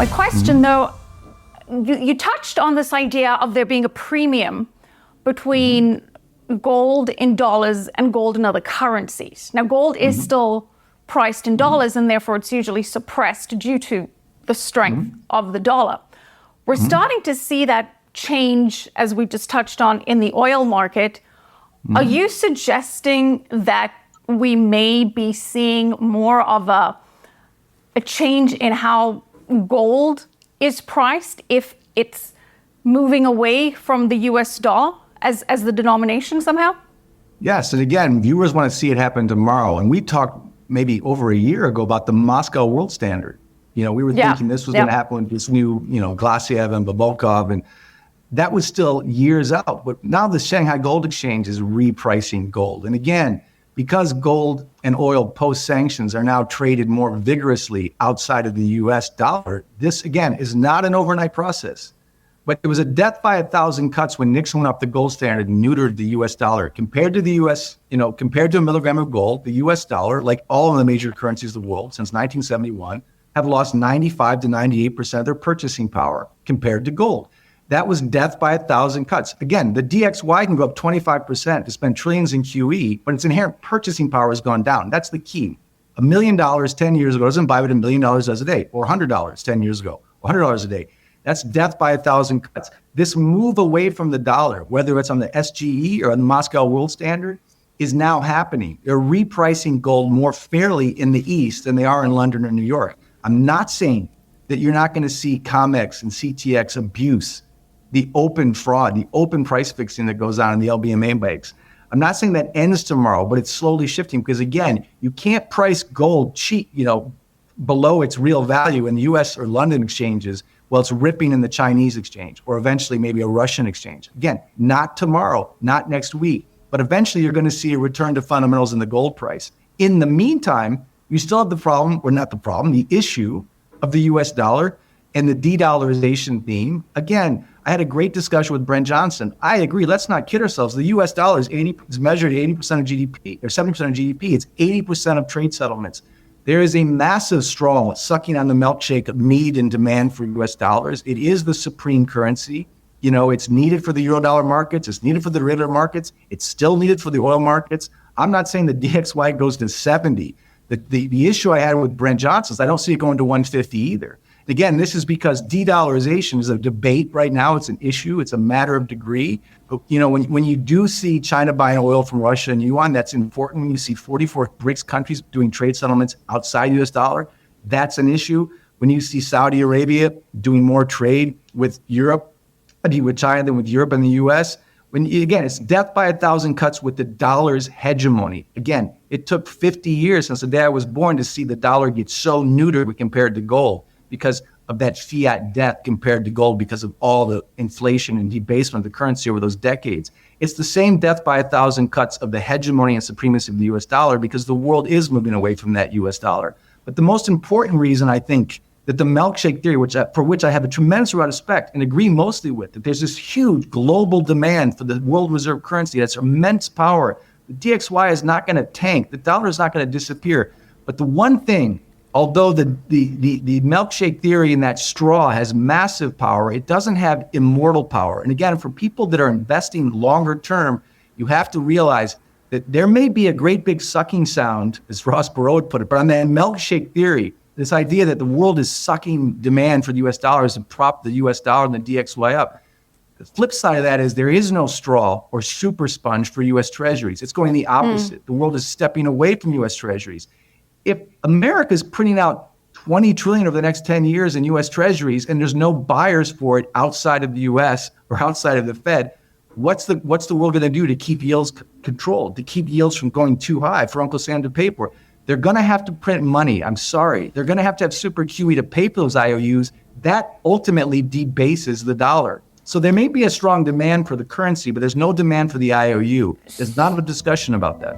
My question, though, you touched on this idea of there being a premium between gold in dollars and gold in other currencies. Now, gold is still priced in dollars, and therefore it's usually suppressed due to the strength of the dollar. We're starting to see that change, as we just touched on, in the oil market. Are you suggesting that we may be seeing more of a change in how gold is priced if it's moving away from the US dollar as the denomination somehow? Yes, and again, viewers want to see it happen tomorrow. And we talked maybe over a year ago about the Moscow world standard. We were thinking this was going to happen with this new, Glaziev and Babokov, and that was still years out. But now the Shanghai Gold Exchange is repricing gold. And again, because gold and oil post-sanctions are now traded more vigorously outside of the US dollar, this, again, is not an overnight process. But it was a death by 1,000 cuts when Nixon went up the gold standard and neutered the US dollar. Compared to the US, compared to a milligram of gold, the US dollar, like all of the major currencies of the world since 1971, have lost 95 to 98% of their purchasing power compared to gold. That was death by 1,000 cuts. Again, the DXY can go up 25% to spend trillions in QE, but its inherent purchasing power has gone down. That's the key. $1 million 10 years ago doesn't buy what $1 million does a day, or $100 10 years ago, or $100 a day. That's death by 1,000 cuts. This move away from the dollar, whether it's on the SGE or on the Moscow World Standard, is now happening. They're repricing gold more fairly in the East than they are in London or New York. I'm not saying that you're not going to see COMEX and CTX abuse the open fraud, the open price fixing that goes on in the LBMA banks. I'm not saying that ends tomorrow, but it's slowly shifting because, again, you can't price gold cheap, below its real value in the US or London exchanges while it's ripping in the Chinese exchange or eventually maybe a Russian exchange. Again, not tomorrow, not next week, but eventually you're going to see a return to fundamentals in the gold price. In the meantime, you still have the issue of the US dollar and the de-dollarization theme. Again, I had a great discussion with Brent Johnson. I agree, let's not kid ourselves. The US dollar is measured at 80% of GDP, or 70% of GDP. It's 80% of trade settlements. There is a massive straw sucking on the milkshake of need and demand for US dollars. It is the supreme currency. It's needed for the Eurodollar markets. It's needed for the derivative markets. It's still needed for the oil markets. I'm not saying the DXY goes to 70. The issue I had with Brent Johnson is I don't see it going to 150 either. Again, this is because de-dollarization is a debate right now. It's an issue. It's a matter of degree. But, when you do see China buying oil from Russia and yuan, that's important. When you see 44 BRICS countries doing trade settlements outside US dollar, that's an issue. When you see Saudi Arabia doing more trade with Europe, with China than with Europe and the US, again, it's death by 1,000 cuts with the dollar's hegemony. Again, it took 50 years since the day I was born to see the dollar get so neutered compared to gold, because of that fiat death compared to gold, because of all the inflation and debasement of the currency over those decades. It's the same death by 1,000 cuts of the hegemony and supremacy of the US dollar, because the world is moving away from that US dollar. But the most important reason, I think, that the milkshake theory, for which I have a tremendous amount of respect and agree mostly with, that there's this huge global demand for the world reserve currency that's immense power. The DXY is not going to tank. The dollar is not going to disappear. But the one thing, although the milkshake theory in that straw has massive power, it doesn't have immortal power. And again, for people that are investing longer term, you have to realize that there may be a great big sucking sound, as Ross Perot put it, but on that milkshake theory, this idea that the world is sucking demand for the US dollars and prop the US dollar and the DXY up. The flip side of that is there is no straw or super sponge for US treasuries. It's going the opposite. The world is stepping away from US treasuries. If America is printing out 20 trillion over the next 10 years in US treasuries and there's no buyers for it outside of the US or outside of the Fed, what's the world going to do to keep yields controlled, to keep yields from going too high for Uncle Sam to pay for? They're going to have to print money. I'm sorry. They're going to have super QE to pay for those IOUs. That ultimately debases the dollar. So there may be a strong demand for the currency, but there's no demand for the IOU. There's not a discussion about that.